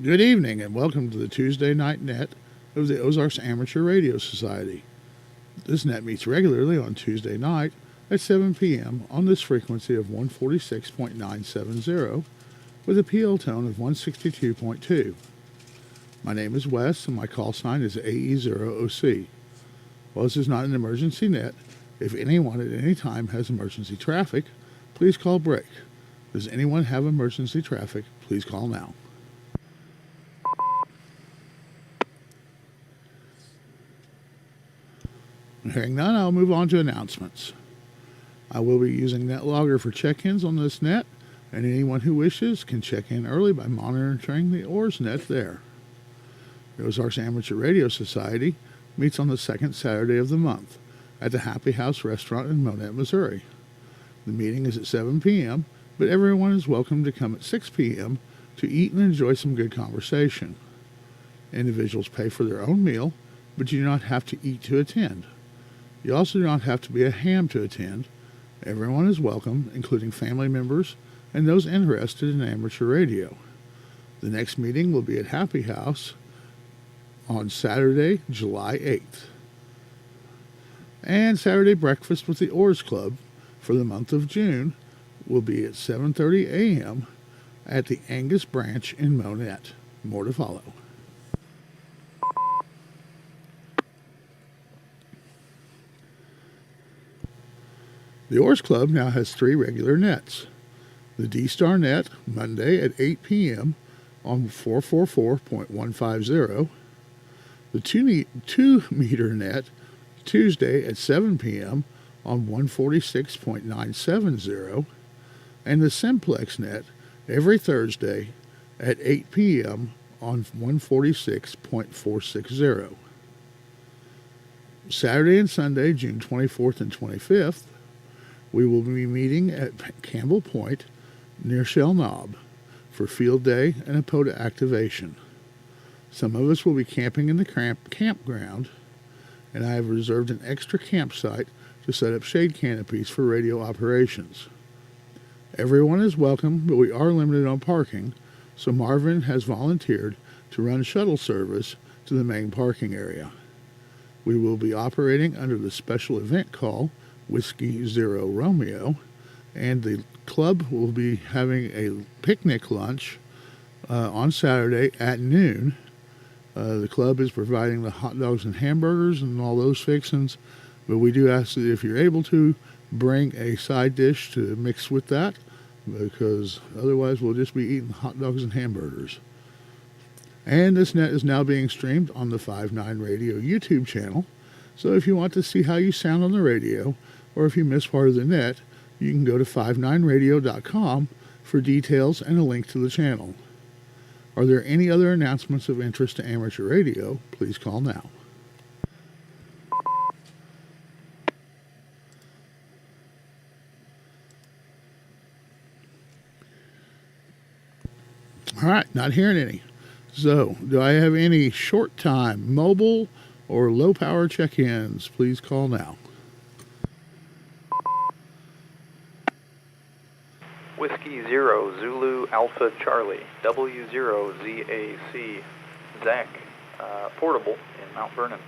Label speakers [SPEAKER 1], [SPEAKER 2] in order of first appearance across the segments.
[SPEAKER 1] Good evening and welcome to the Tuesday night net of the Ozarks Amateur Radio Society. This net meets regularly on Tuesday night at 7 p.m. on this frequency of 146.970 with a PL tone of 162.2. My name is Wes and my call sign is AE0OC. While this is not an emergency net, if anyone at any time has emergency traffic, please call break. Does anyone have emergency traffic? Please call now. Hearing none, I'll move on to announcements. I will be using NetLogger for check-ins on this net, and anyone who wishes can check in early by monitoring the OARS net there. The Ozarks Amateur Radio Society meets on the second Saturday of the month at the Happy House Restaurant in Monette, Missouri. The meeting is at 7 p.m., but everyone is welcome to come at 6 p.m. to eat and enjoy some good conversation. Individuals pay for their own meal, but you do not have to eat to attend. You also do not have to be a ham to attend. Everyone is welcome, including family members and those interested in amateur radio. The next meeting will be at Happy House on Saturday, July 8th. And Saturday breakfast with the OARS Club for the month of June will be at 7:30 a.m. at the Angus Branch in Monette. More to follow. The OARS Club now has 3 regular nets. The D-Star net, Monday at 8 p.m. on 444.150. The 2-meter net, Tuesday at 7 p.m. on 146.970. And the Simplex net, every Thursday at 8 p.m. on 146.460. Saturday and Sunday, June 24th and 25th, we will be meeting at Campbell Point near Shell Knob for field day and a POTA activation. Some of us will be camping in the campground, and I have reserved an extra campsite to set up shade canopies for radio operations. Everyone is welcome, but we are limited on parking, so Marvin has volunteered to run shuttle service to the main parking area. We will be operating under the special event call Whiskey Zero Romeo, and the club will be having a picnic lunch on Saturday at noon. The club is providing the hot dogs and hamburgers and all those fixings, but we do ask that if you're able to, bring a side dish to mix with that, because otherwise we'll just be eating hot dogs and hamburgers. And this net is now being streamed on the 5-9 Radio YouTube channel, so if you want to see how you sound on the radio, or if you miss part of the net, you can go to 59radio.com for details and a link to the channel. Are there any other announcements of interest to amateur radio? Please call now. All right, not hearing any. So, do I have any short-time, mobile, or low-power check-ins? Please call now.
[SPEAKER 2] Whiskey Zero Zulu Alpha Charlie W0ZAC Zach Portable in Mount Vernon.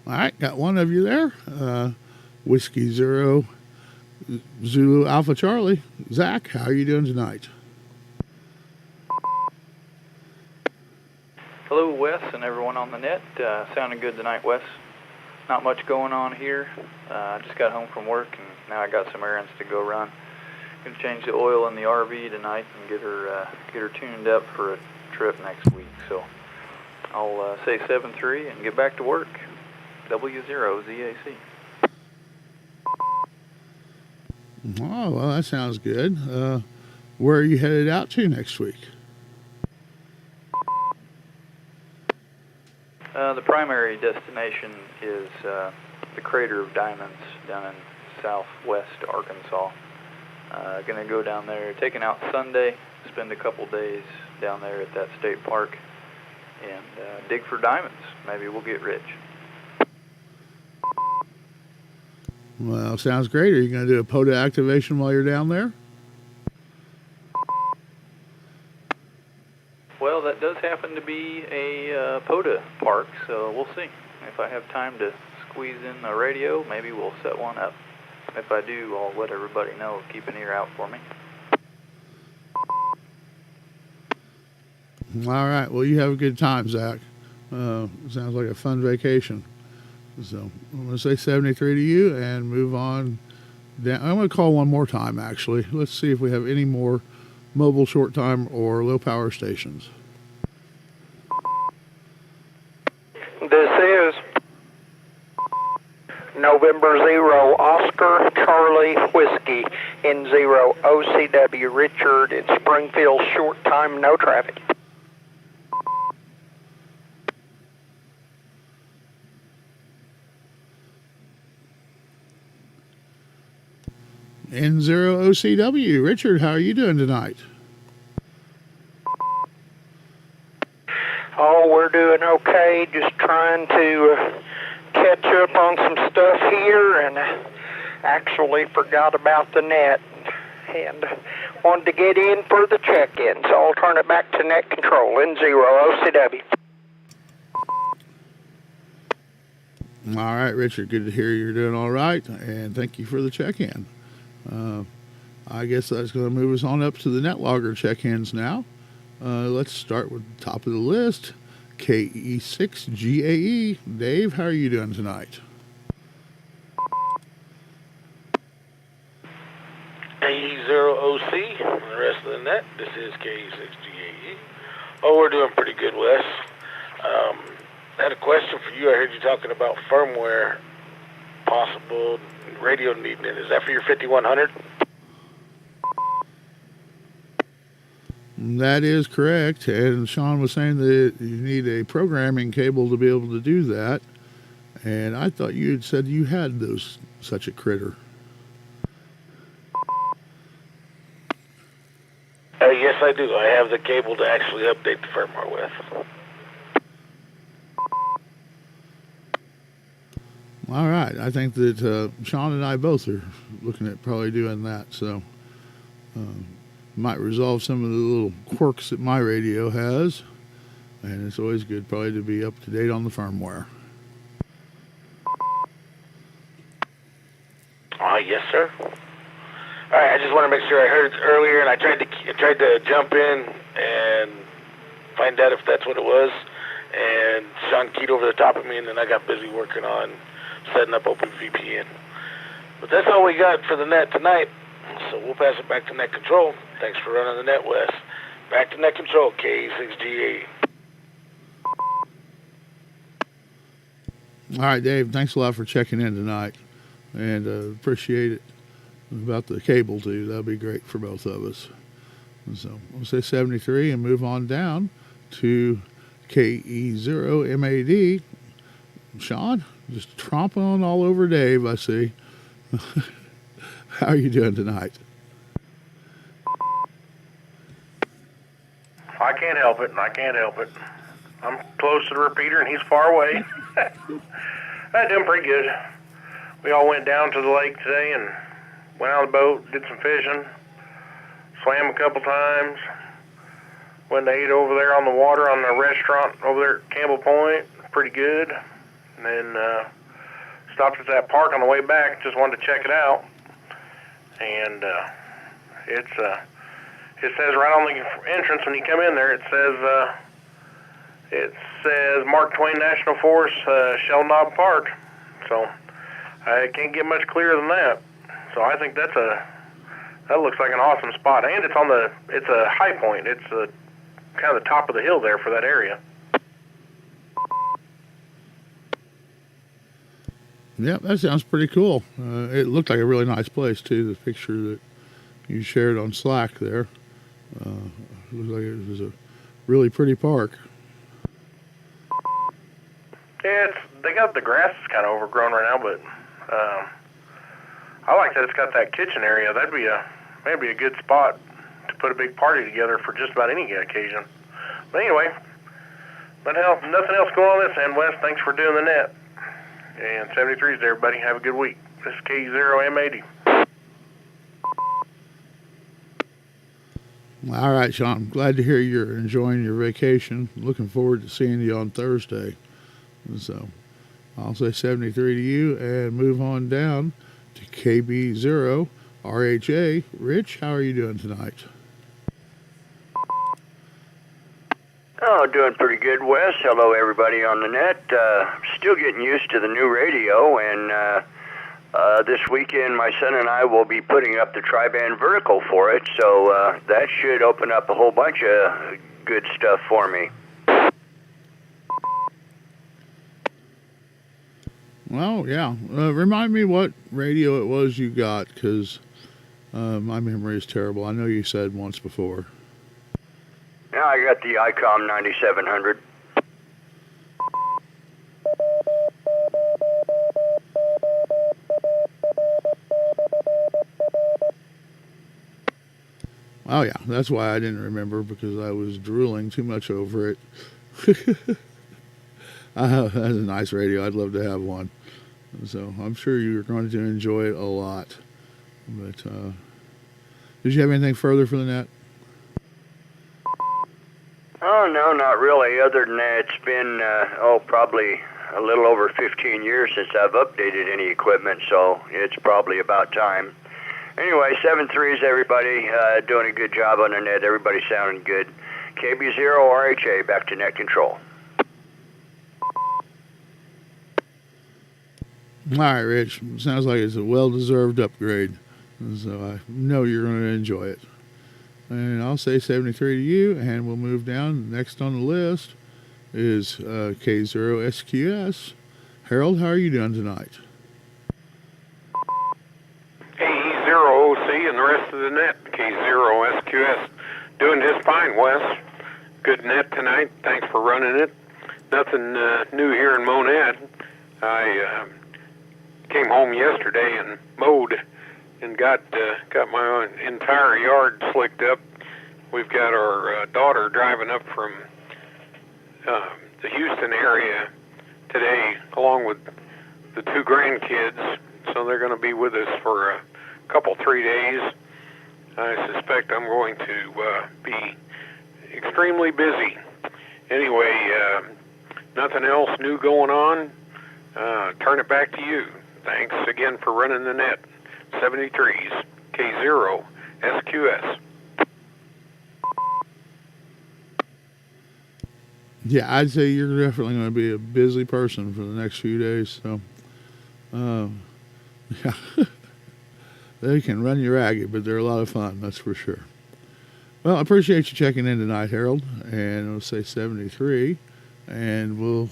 [SPEAKER 1] All right, got one of you there. Whiskey Zero Zulu Alpha Charlie. Zach, how are you doing tonight?
[SPEAKER 2] Hello, Wes, and everyone on the net. Sounding good tonight, Wes. Not much going on here. I just got home from work, and now I got some errands to go run. Gonna change the oil in the RV tonight and get her tuned up for a trip next week. So I'll say 7-3 and get back to work. W0ZAC.
[SPEAKER 1] Oh, well, that sounds good. Where are you headed out to next week?
[SPEAKER 2] The primary destination is the Crater of Diamonds down in southwest Arkansas. Going to go down there, taking out Sunday, spend a couple days down there at that state park, and dig for diamonds. Maybe we'll get rich.
[SPEAKER 1] Well, sounds great. Are you going to do a POTA activation while you're down there?
[SPEAKER 2] Well, that does happen to be a POTA park, so we'll see. If I have time to squeeze in the radio, maybe we'll set one up. If I do, I'll let everybody know. Keep an ear out for me.
[SPEAKER 1] All right. Well, you have a good time, Zach. Sounds like a fun vacation. So I'm going to say 73 to you and move on down. I'm going to call one more time, actually. Let's see if we have any more mobile short time or low power stations.
[SPEAKER 3] This is November 0 Oscar Charlie Whiskey N0 OCW Richard in Springfield, short time, no traffic.
[SPEAKER 1] N0 OCW. Richard, how are you doing tonight?
[SPEAKER 3] Oh, we're doing okay, just trying to catch up on some stuff here, and actually forgot about the net and wanted to get in for the check-in, so I'll turn it back to net control, N0 OCW.
[SPEAKER 1] All right, Richard, good to hear you're doing all right, and thank you for the check-in. I guess that's going to move us on up to the NetLogger check-ins now. Let's start with the top of the list, KE6GAE. Dave, how are you doing tonight?
[SPEAKER 4] AE0OC, the rest of the net, this is KE6GAE. Oh, we're doing pretty good, Wes. I had a question for you. I heard you talking about firmware, possible radio needing it. Is that for your 5100?
[SPEAKER 1] That is correct, and Sean was saying that you need a programming cable to be able to do that, and I thought you had said you had such a critter.
[SPEAKER 4] Yes, I do. I have the cable to actually update the firmware with.
[SPEAKER 1] All right, I think that Sean and I both are looking at probably doing that, so might resolve some of the little quirks that my radio has, and it's always good probably to be up to date on the firmware.
[SPEAKER 4] Yes, sir. All right, I just want to make sure I heard it earlier, and I tried to jump in and find out if that's what it was, and Sean keyed over the top of me, and then I got busy working on setting up OpenVPN. But that's all we got for the net tonight, so we'll pass it back to net control. Thanks for running the net, Wes. Back to net control, KE6GAE.
[SPEAKER 1] All right, Dave, thanks a lot for checking in tonight, and appreciate it. About the cable, too. That'll be great for both of us. And so we'll say 73 and move on down to KE0MAD. Sean, just tromping on all over Dave, I see. How are you doing tonight?
[SPEAKER 5] I can't help it. I'm close to the repeater, and he's far away. I'm doing pretty good. We all went down to the lake today and went out on the boat, did some fishing, swam a couple times, went and ate over there on the water on the restaurant over there at Campbell Point. Pretty good. And then stopped at that park on the way back, just wanted to check it out. And it says right on the entrance when you come in there, it says Mark Twain National Forest, Shell Knob Park. So I can't get much clearer than that. So I think that looks like an awesome spot, and it's a high point. It's kind of the top of the hill there for that area.
[SPEAKER 1] Yeah, that sounds pretty cool. It looked like a really nice place, too, the picture that you shared on Slack there. Looks like it was a really pretty park.
[SPEAKER 5] Yeah, they got the grass is kind of overgrown right now, but I like that it's got that kitchen area. That'd be maybe a good spot to put a big party together for just about any occasion. But anyway, nothing else going on this end, Wes. Thanks for doing the net. And 73's there, everybody. Have a good week. This is K0M80.
[SPEAKER 1] All right, Sean. Glad to hear you're enjoying your vacation. Looking forward to seeing you on Thursday. So I'll say 73 to you and move on down to KB0RHA. Rich, how are you doing tonight?
[SPEAKER 6] Oh, doing pretty good, Wes. Hello, everybody on the net. Still getting used to the new radio, and this weekend my son and I will be putting up the tri-band vertical for it, so that should open up a whole bunch of good stuff for me.
[SPEAKER 1] Well, yeah. Remind me what radio it was you got, because my memory is terrible. I know you said once before.
[SPEAKER 6] Yeah, I got the ICOM 9700.
[SPEAKER 1] Oh, yeah. That's why I didn't remember, because I was drooling too much over it. That's a nice radio. I'd love to have one. So I'm sure you're going to enjoy it a lot. But did you have anything further for the net?
[SPEAKER 6] Oh, no, not really. Other than that, it's been, probably a little over 15 years since I've updated any equipment, so it's probably about time. Anyway, 7-3s, everybody. Doing a good job on the net. Everybody sounding good. KB0RHA, back to net control.
[SPEAKER 1] All right, Rich. Sounds like it's a well-deserved upgrade. So I know you're going to enjoy it. And I'll say 73 to you, and we'll move down. Next on the list is K0SQS. Harold, how are you doing tonight?
[SPEAKER 7] AE0OC and the rest of the net, K0SQS. Doing just fine, Wes. Good net tonight. Thanks for running it. Nothing new here in Monad. I came home yesterday and mowed and got my entire yard slicked up. We've got our daughter driving up from the Houston area today, along with the two grandkids. So they're going to be with us for a couple, 3 days. I suspect I'm going to be extremely busy. Anyway, nothing else new going on. Turn it back to you. Thanks again for running the net. 73s, K0SQS.
[SPEAKER 1] Yeah, I'd say you're definitely going to be a busy person for the next few days. So, yeah, they can run you ragged, but they're a lot of fun, that's for sure. Well, I appreciate you checking in tonight, Harold, and I'll say 73, and we'll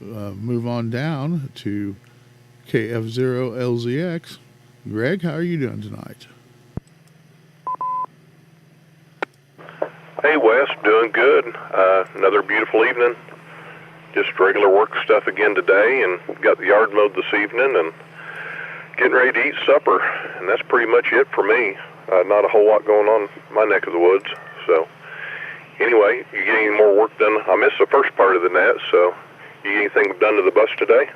[SPEAKER 1] move on down to KF0LZX. Greg, how are you doing tonight?
[SPEAKER 8] Hey, Wes, doing good. Another beautiful evening. Just regular work stuff again today, and got the yard mowed this evening, and getting ready to eat supper, and that's pretty much it for me. Not a whole lot going on in my neck of the woods. So, anyway, you get any more work done? I missed the first part of the net, so you get anything done to the bus today?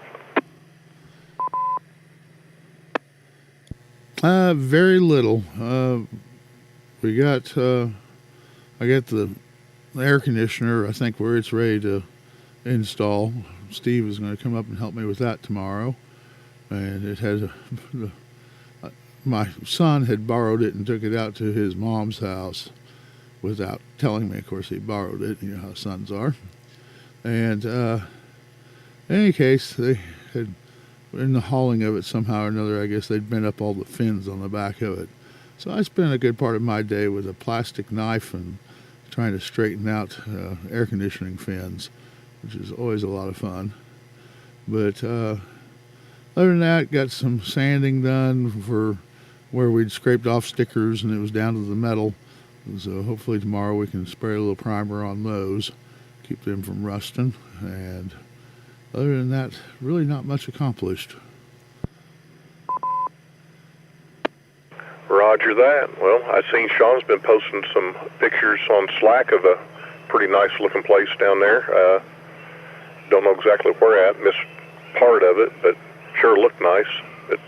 [SPEAKER 1] Very little. We got, I got the air conditioner, I think, where it's ready to install. Steve is going to come up and help me with that tomorrow. And it has my son had borrowed it and took it out to his mom's house without telling me. Of course, he borrowed it. You know how sons are. And in any case, they had, in the hauling of it somehow or another, I guess they'd bent up all the fins on the back of it. So I spent a good part of my day with a plastic knife and trying to straighten out air conditioning fins, which is always a lot of fun. But other than that, got some sanding done for where we'd scraped off stickers and it was down to the metal. So hopefully tomorrow we can spray a little primer on those, keep them from rusting. And other than that, really not much accomplished.
[SPEAKER 8] Roger that. Well, I've seen Sean's been posting some pictures on Slack of a pretty nice looking place down there. Don't know exactly where at, missed part of it, but sure looked nice. But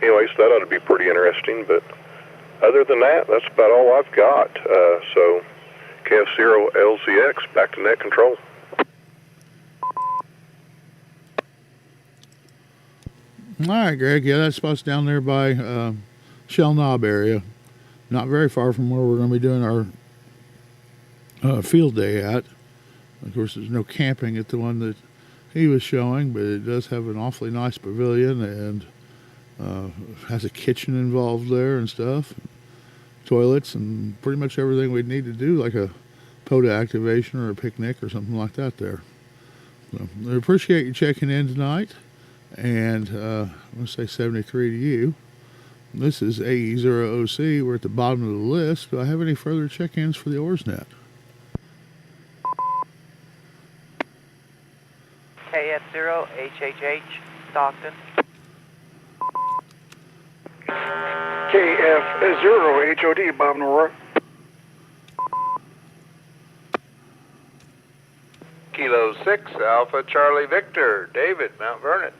[SPEAKER 8] anyways, that ought to be pretty interesting. But other than that, that's about all I've got. So KF0LZX, back to net control.
[SPEAKER 1] All right, Greg. Yeah, that spot's down there by Shell Knob area. Not very far from where we're going to be doing our field day at. Of course, there's no camping at the one that he was showing, but it does have an awfully nice pavilion and has a kitchen involved there and stuff, toilets, and pretty much everything we'd need to do, like a POTA activation or a picnic or something like that there. So I appreciate you checking in tonight, and I'm going to say 73 to you. This is AE0OC. We're at the bottom of the list. Do I have any further check-ins for the OARS net?
[SPEAKER 9] KF0HHH, Stockton.
[SPEAKER 3] KF0HOD, Bob Nora.
[SPEAKER 10] Kilo 6, Alpha Charlie Victor, David, Mount Vernon.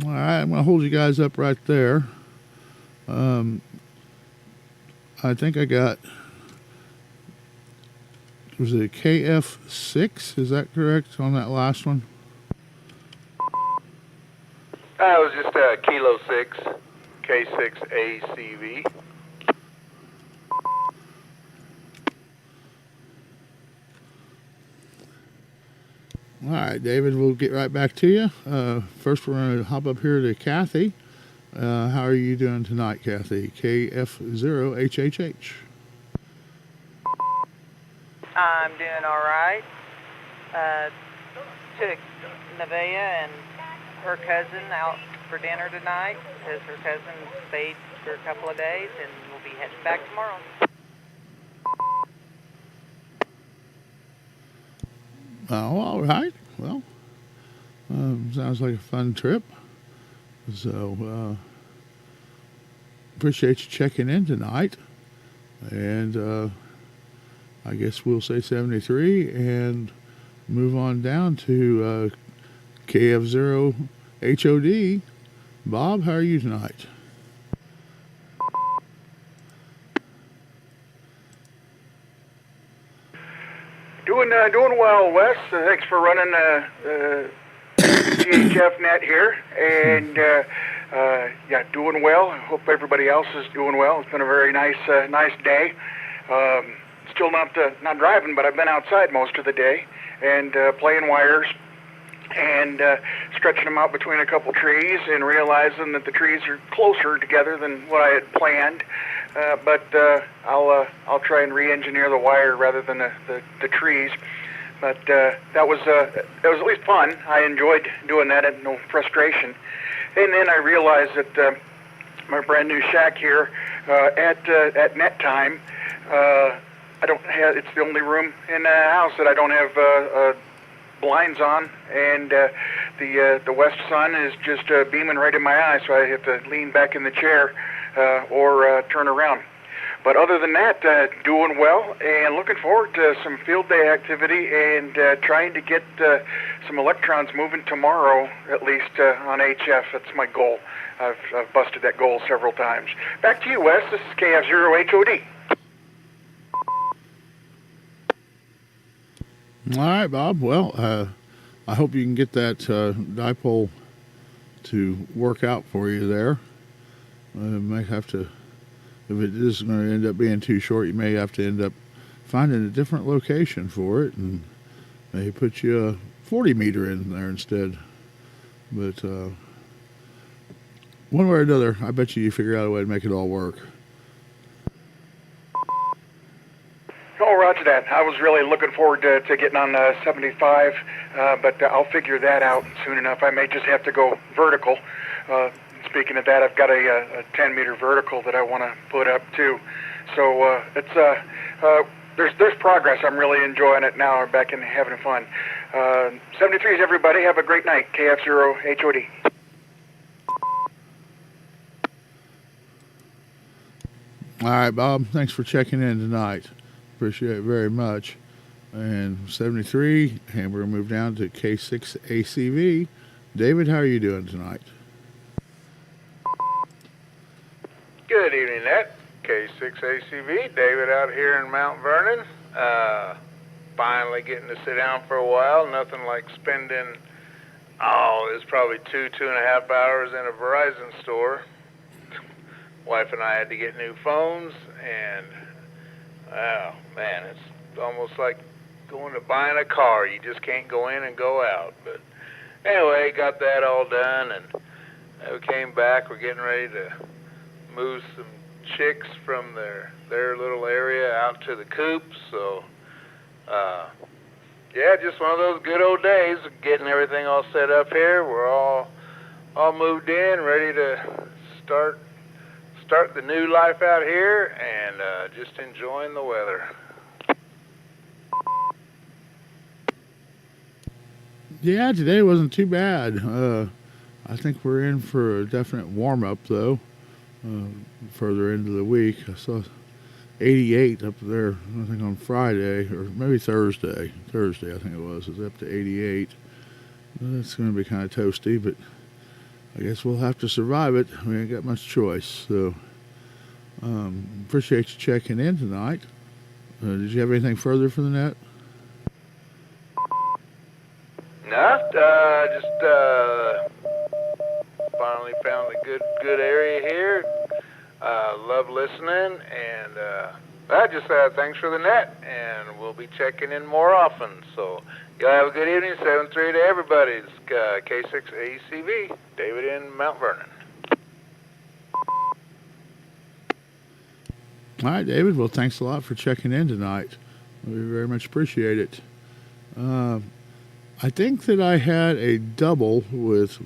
[SPEAKER 1] All right, I'm going to hold you guys up right there. I think I got, was it KF6? Is that correct on that last one?
[SPEAKER 10] It was just Kilo 6, K6ACV.
[SPEAKER 1] All right, David, we'll get right back to you. First, we're going to hop up here to Kathy. How are you doing tonight, Kathy? KF0HHH.
[SPEAKER 9] I'm doing all right. Took Nevaeh and her cousin out for dinner tonight because her cousin stayed for a couple of days, and we'll be heading back tomorrow.
[SPEAKER 1] Oh, all right. Well, sounds like a fun trip. So, appreciate you checking in tonight. And I guess we'll say 73 and move on down to KF0HOD. Bob, how are you tonight?
[SPEAKER 3] Doing well, Wes. Thanks for running CHF net here, and yeah, doing well. I hope everybody else is doing well. It's been a very nice day. Still not driving, but I've been outside most of the day and playing wires and stretching them out between a couple trees and realizing that the trees are closer together than what I had planned. But I'll try and re-engineer the wire rather than the trees. But that was at least fun. I enjoyed doing that and no frustration. And then I realized that my brand new shack here at net time, I don't have. It's the only room in the house that I don't have blinds on, and the west sun is just beaming right in my eyes, so I have to lean back in the chair or turn around. But other than that, doing well and looking forward to some field day activity and trying to get some electrons moving tomorrow, at least on HF. That's my goal. I've busted that goal several times. Back to you, Wes. This is KF0HOD.
[SPEAKER 1] All right, Bob. Well, I hope you can get that dipole to work out for you there. Might have to, if it is going to end up being too short, you may have to end up finding a different location for it and maybe put you a 40 meter in there instead. But one way or another, I bet you figure out a way to make it all work.
[SPEAKER 3] Oh, roger that. I was really looking forward to getting on 75, but I'll figure that out soon enough. I may just have to go vertical. Speaking of that, I've got a 10-meter vertical that I want to put up too. So there's progress. I'm really enjoying it now. I'm back in having fun. 73s, everybody. Have a great night. KF0HOD.
[SPEAKER 1] All right, Bob. Thanks for checking in tonight. Appreciate it very much. And 73, and we're going to move down to K6ACV. David, how are you doing tonight?
[SPEAKER 10] Good evening, Net. K6ACV, David out here in Mount Vernon. Finally getting to sit down for a while. Nothing like spending, it's probably 2.5 hours in a Verizon store. Wife and I had to get new phones, and, oh, man, it's almost like going to buying a car. You just can't go in and go out. But anyway, got that all done, and we came back. We're getting ready to move some chicks from their little area out to the coop. So, yeah, just one of those good old days, getting everything all set up here. We're all moved in, ready to start the new life out here, and just enjoying the weather.
[SPEAKER 1] Yeah, today wasn't too bad. I think we're in for a definite warm-up, though, further into the week. I saw 88 up there, I think, on Friday, or maybe Thursday. Thursday, I think it was. It was up to 88. It's going to be kind of toasty, but I guess we'll have to survive it. We ain't got much choice. So, appreciate you checking in tonight. Did you have anything further for the net?
[SPEAKER 10] No, just finally found a good area here. Love listening, and I just thanks for the net, and we'll be checking in more often. So y'all have a good evening. 7-3 to everybody. It's K6ACV, David in Mount Vernon.
[SPEAKER 1] All right, David. Well, thanks a lot for checking in tonight. We very much appreciate it. I think that I had a double with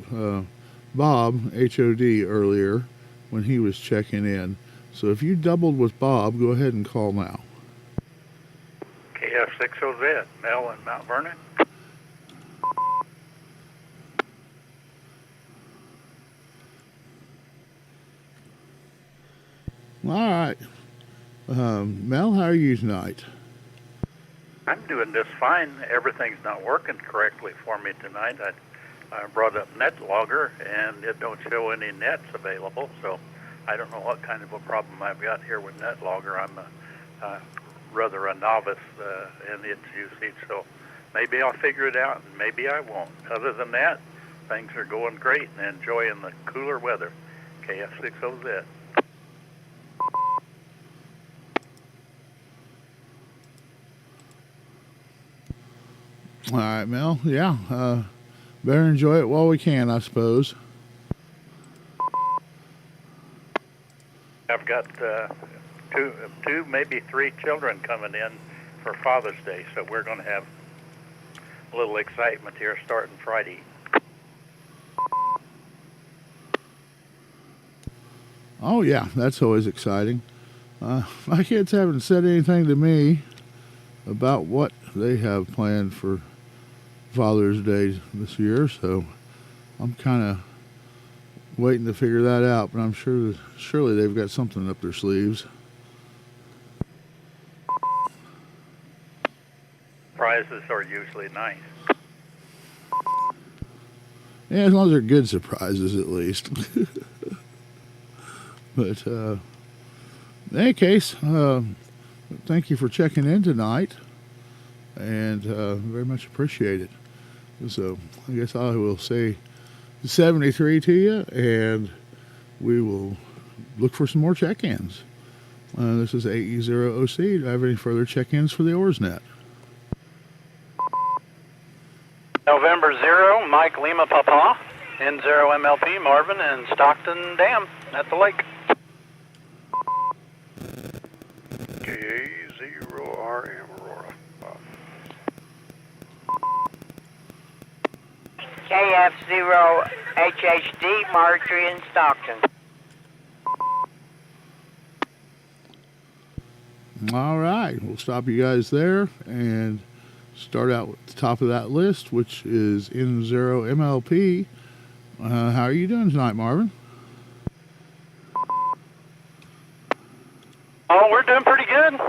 [SPEAKER 1] Bob, HOD, earlier when he was checking in. So if you doubled with Bob, go ahead and call now.
[SPEAKER 11] KF6OZ, Mel in Mount Vernon.
[SPEAKER 1] All right. Mel, how are you tonight?
[SPEAKER 11] I'm doing just fine. Everything's not working correctly for me tonight. I brought up NetLogger, and it don't show any nets available, so I don't know what kind of a problem I've got here with NetLogger. I'm rather a novice in its usage, so maybe I'll figure it out, and maybe I won't. Other than that, things are going great and enjoying the cooler weather. KF6OZ.
[SPEAKER 1] All right, Mel. Yeah, better enjoy it while we can, I suppose.
[SPEAKER 11] I've got two, maybe three children coming in for Father's Day, so we're going to have a little excitement here starting Friday.
[SPEAKER 1] Oh, yeah, that's always exciting. My kids haven't said anything to me about what they have planned for Father's Day this year, so I'm kind of waiting to figure that out, but I'm sure that surely they've got something up their sleeves.
[SPEAKER 11] Prizes are usually nice.
[SPEAKER 1] Yeah, as long as they're good surprises, at least. But in any case, thank you for checking in tonight, and very much appreciate it. So I guess I will say 73 to you, and we will look for some more check-ins. This is AE0OC. Do I have any further check-ins for the OARS net?
[SPEAKER 12] November 0, Mike Lima Papa, N0 MLP, Marvin, and Stockton Dam at the lake.
[SPEAKER 10] KA0RM Aurora.
[SPEAKER 13] KF0HHD, Marjorie in Stockton.
[SPEAKER 1] All right, we'll stop you guys there and start out with the top of that list, which is N0 MLP. How are you doing tonight, Marvin?
[SPEAKER 12] Oh, we're doing pretty good.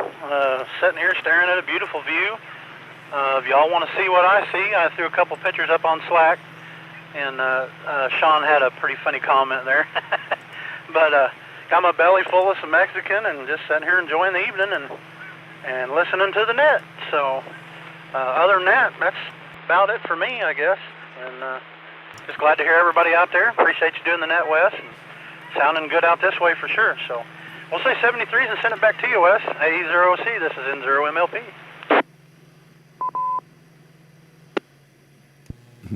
[SPEAKER 12] Sitting here staring at a beautiful view. If y'all want to see what I see, I threw a couple pictures up on Slack. and Sean had a pretty funny comment there. But got my belly full of some Mexican and just sitting here enjoying the evening and listening to the net. So other than that, that's about it for me, I guess. And just glad to hear everybody out there. Appreciate you doing the net, Wes. And sounding good out this way for sure. So we'll say 73s and send it back to you, Wes. AE0OC, this is N0MLP.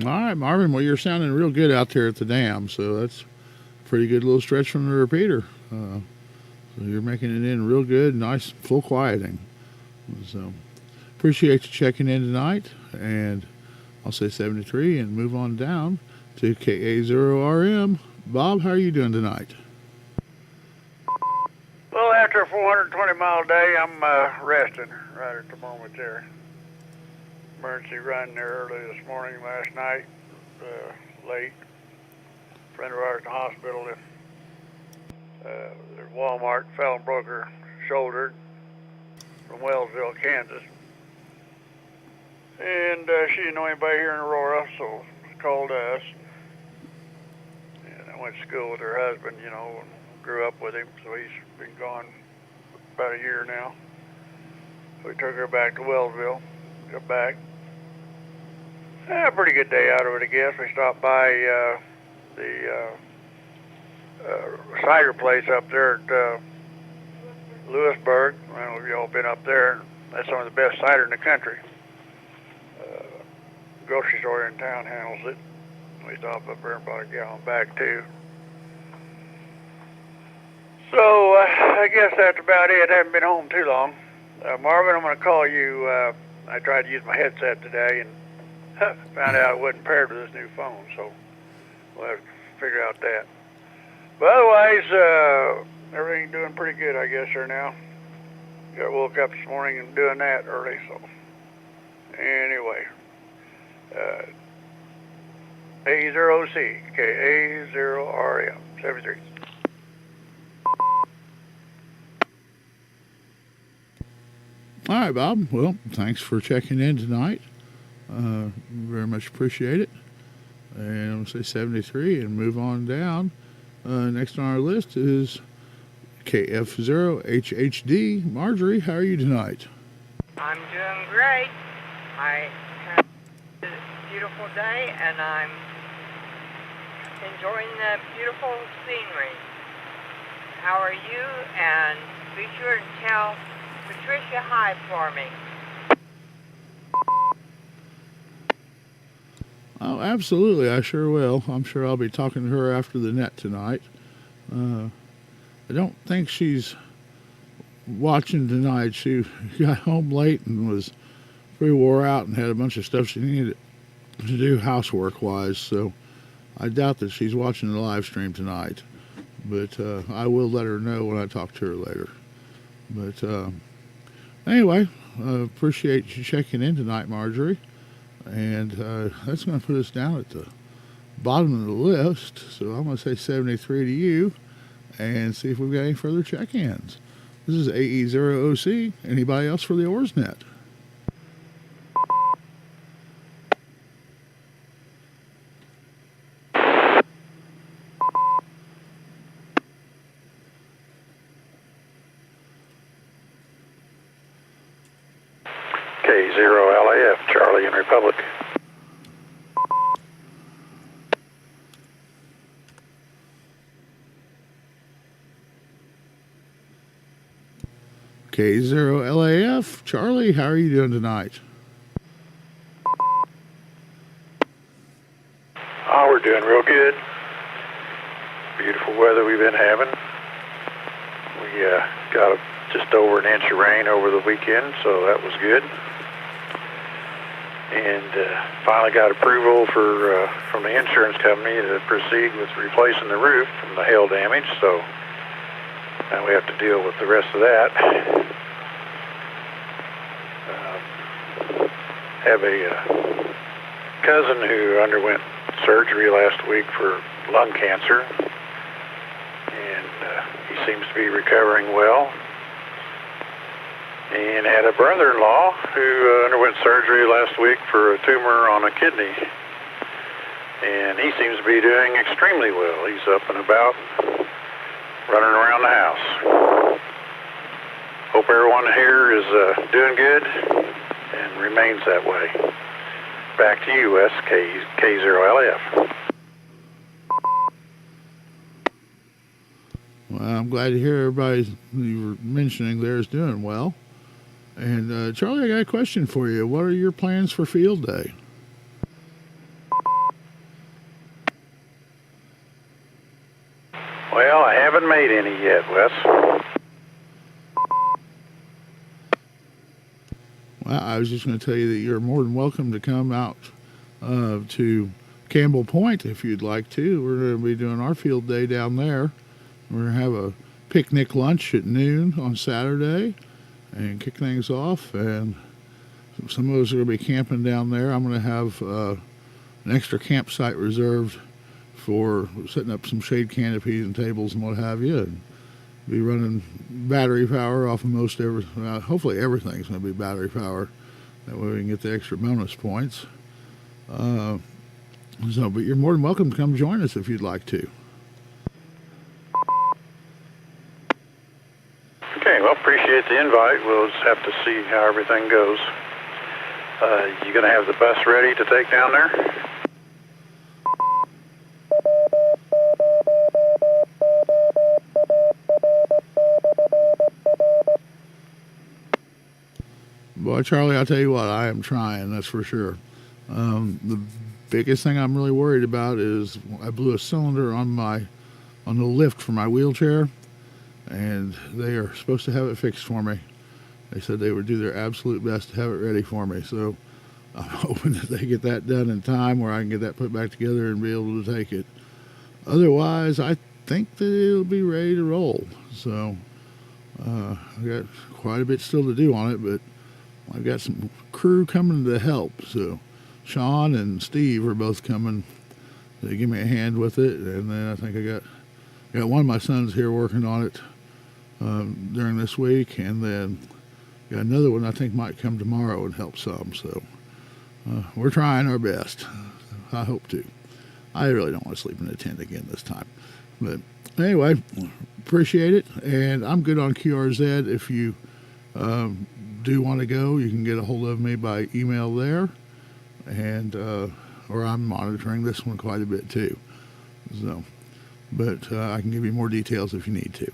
[SPEAKER 1] All right, Marvin. Well, you're sounding real good out there at the dam, so that's a pretty good little stretch from the repeater. So you're making it in real good, nice, full quieting. So appreciate you checking in tonight, and I'll say 73 and move on down to KA0RM. Bob, how are you doing tonight?
[SPEAKER 14] Well, after a 420-mile day, I'm resting right at the moment there. Emergency run there early this morning, last night, late. A friend of ours in the hospital at Walmart fell and broke her shoulder from Wellsville, Kansas. And she didn't know anybody here in Aurora, so she called us. And I went to school with her husband, you know, and grew up with him, so he's been gone about a year now. So we took her back to Wellsville, got back. A pretty good day out of it, I guess. We stopped by the cider place up there at Lewisburg. I don't know if you all been up there. That's some of the best cider in the country. Grocery store in town handles it. We stopped up there and bought a gallon back too. So I guess that's about it. I haven't been home too long. Marvin, I'm going to call you. I tried to use my headset today and found out it wasn't paired with this new phone, so we'll have to figure out that. But otherwise, everything's doing pretty good, I guess, here now. Woke up this morning and doing that early, so anyway. AE0OC, KA0RM, 73.
[SPEAKER 1] All right, Bob. Well, thanks for checking in tonight. Very much appreciate it. And I'm going to say 73 and move on down. Next on our list is KF0HHD. Marjorie, how are you tonight?
[SPEAKER 13] I'm doing great. I had a beautiful day, and I'm enjoying the beautiful scenery. How are you? And be sure to tell Patricia hi for me.
[SPEAKER 1] Oh, absolutely. I sure will. I'm sure I'll be talking to her after the net tonight. I don't think she's watching tonight. She got home late and was pretty wore out and had a bunch of stuff she needed to do housework-wise, so I doubt that she's watching the live stream tonight. But I will let her know when I talk to her later. But anyway, appreciate you checking in tonight, Marjorie. And that's going to put us down at the bottom of the list. So I'm going to say 73 to you and see if we've got any further check-ins. This is AE0OC. Anybody else for the OARS net?
[SPEAKER 15] K0LAF, Charlie in Republic.
[SPEAKER 1] K0LAF, Charlie, how are you doing tonight?
[SPEAKER 15] Oh, we're doing real good. Beautiful weather we've been having. We got just over an inch of rain over the weekend, so that was good. And finally got approval from the insurance company to proceed with replacing the roof from the hail damage, so now we have to deal with the rest of that. Have a cousin who underwent surgery last week for lung cancer, and he seems to be recovering well. And had a brother-in-law who underwent surgery last week for a tumor on a kidney. and he seems to be doing extremely well. He's up and about, running around the house. Hope everyone here is doing good and remains that way. Back to you, Wes, K0LF.
[SPEAKER 1] Well, I'm glad to hear everybody you were mentioning there is doing well. And Charlie, I got a question for you. What are your plans for field day?
[SPEAKER 15] Well, I haven't made any yet, Wes.
[SPEAKER 1] Well, I was just going to tell you that you're more than welcome to come out to Campbell Point if you'd like to. We're going to be doing our field day down there. We're going to have a picnic lunch at noon on Saturday and kick things off. And some of us are going to be camping down there. I'm going to have an extra campsite reserved for setting up some shade canopies and tables and what have you. And be running battery power off of hopefully everything's going to be battery power. That way we can get the extra bonus points. But you're more than welcome to come join us if you'd like to.
[SPEAKER 15] Okay, well, appreciate the invite. We'll just have to see how everything goes. You going to have the bus ready to take down there?
[SPEAKER 1] Boy, Charlie, I'll tell you what, I am trying, that's for sure. The biggest thing I'm really worried about is I blew a cylinder on the lift for my wheelchair, and they are supposed to have it fixed for me. They said they would do their absolute best to have it ready for me, so I'm hoping that they get that done in time where I can get that put back together and be able to take it. Otherwise, I think that it'll be ready to roll. So I got quite a bit still to do on it, but I've got some crew coming to help. So Sean and Steve are both coming to give me a hand with it, and then I think I got one of my sons here working on it during this week, and then got another one I think might come tomorrow and help some. So we're trying our best. I hope to. I really don't want to sleep in a tent again this time. But anyway, appreciate it, and I'm good on QRZ. If you do want to go, you can get a hold of me by email there, and or I'm monitoring this one quite a bit too. So, but I can give you more details if you need to.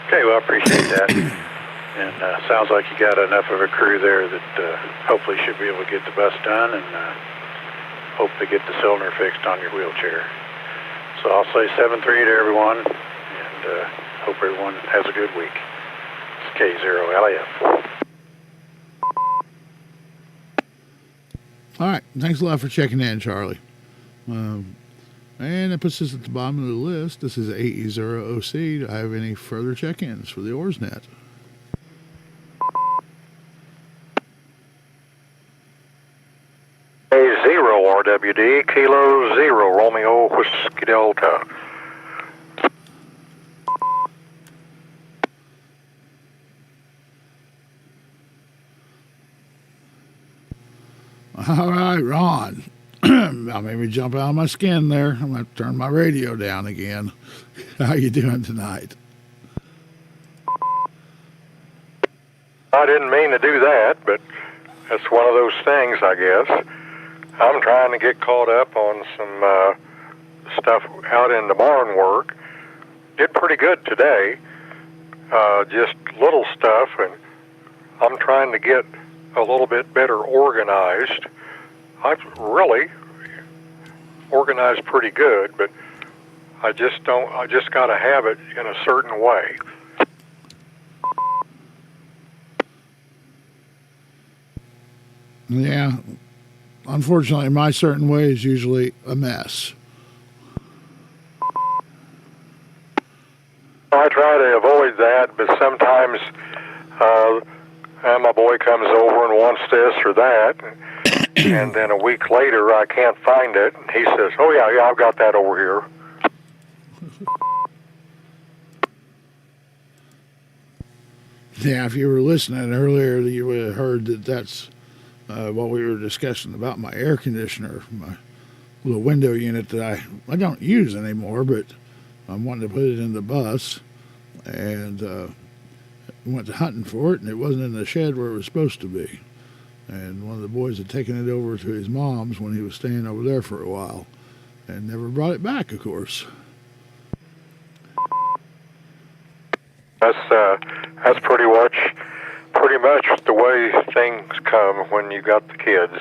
[SPEAKER 15] Okay, well, I appreciate that. And sounds like you got enough of a crew there that hopefully should be able to get the bus done, and hope to get the cylinder fixed on your wheelchair. So I'll say 7-3 to everyone, and hope everyone has a good week. It's K0LF.
[SPEAKER 1] All right, thanks a lot for checking in, Charlie. And that puts us at the bottom of the list. This is AE0OC. Do I have any further check-ins for the OARS net?
[SPEAKER 16] A0 RWD, Kilo 0, Romeo Whiskey Delta.
[SPEAKER 1] All right, Ron. That made me jump out of my skin there. I'm going to turn my radio down again. How you doing tonight?
[SPEAKER 16] I didn't mean to do that, but that's one of those things, I guess. I'm trying to get caught up on some stuff out in the barn work. Did pretty good today. Just little stuff, and I'm trying to get a little bit better organized. I've really organized pretty good, but I just got to have it in a certain way.
[SPEAKER 1] Yeah. Unfortunately, my certain way is usually a mess.
[SPEAKER 16] I try to avoid that, but sometimes my boy comes over and wants this or that, and then a week later I can't find it. And he says, "Oh yeah, I've got that over here."
[SPEAKER 1] Yeah, if you were listening earlier, you would have heard that that's while we were discussing about my air conditioner, my little window unit that I don't use anymore, but I'm wanting to put it in the bus, and went to hunting for it, and it wasn't in the shed where it was supposed to be. And one of the boys had taken it over to his mom's when he was staying over there for a while, and never brought it back, of course.
[SPEAKER 16] That's pretty much the way things come when you got the kids.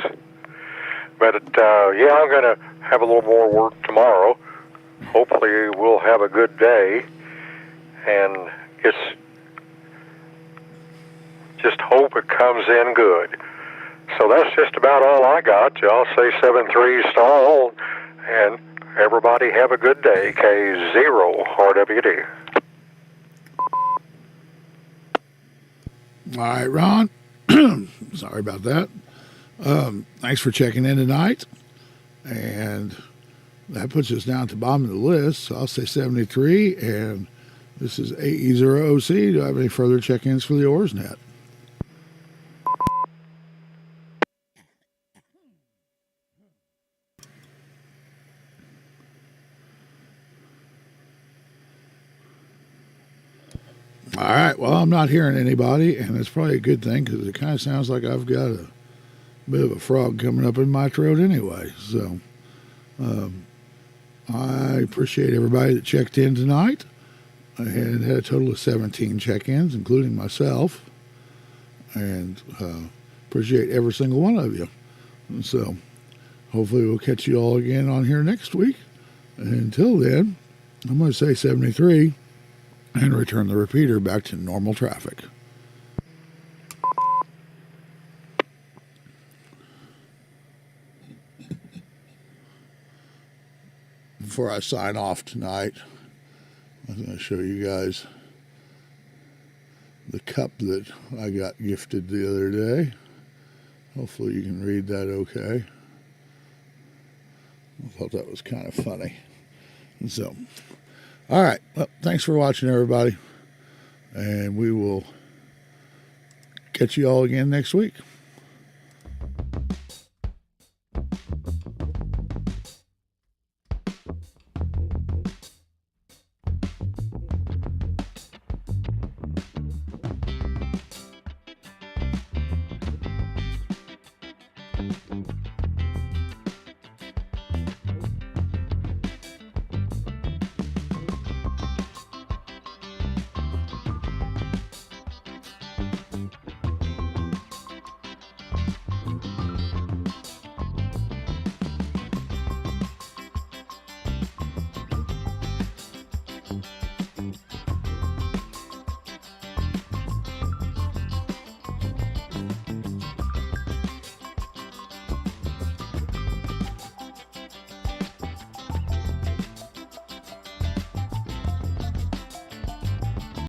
[SPEAKER 16] But yeah, I'm gonna have a little more work tomorrow. Hopefully, we'll have a good day, and just hope it comes in good. So that's just about all I got. I'll say 7-3 stall, and everybody have a good day. K0 RWD.
[SPEAKER 1] All right, Ron. Sorry about that. Thanks for checking in tonight. And that puts us down at the bottom of the list. So I'll say 73. And this is AE0OC. Do I have any further check-ins for the OARS net? All right, well, I'm not hearing anybody, and it's probably a good thing because it kind of sounds like I've got a bit of a frog coming up in my throat anyway. So I appreciate everybody that checked in tonight. I had a total of 17 check-ins, including myself, and appreciate every single one of you. And so hopefully we'll catch you all again on here next week. And until then, I'm going to say 73. And return the repeater back to normal traffic. Before I sign off tonight, I'm going to show you guys the cup that I got gifted the other day. Hopefully you can read that okay. I thought that was kind of funny. And so, all right. Well, thanks for watching, everybody. And we will catch you all again next week.
[SPEAKER 17] Thank you.